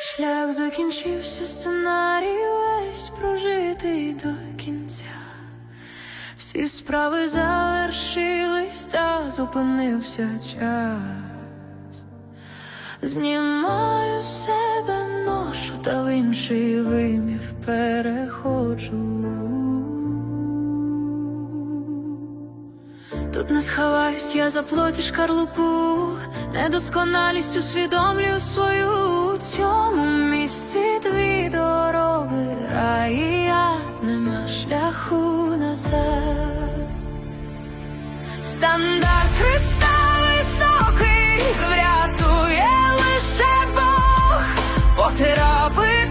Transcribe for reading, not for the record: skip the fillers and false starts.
Шлях закінчився, сценарій весь прожитий до кінця. Всі справи завершились, та зупинився час. Знімаю з себе ношу, та в інший вимір переходжу. Тут не сховаюсь я за плоті шкарлупу, недосконалість усвідомлюю свою. У цьому місці дві дороги, рай і ад, нема шляху назад. Стандарт Христа високий, врятує лише Бог, потерапи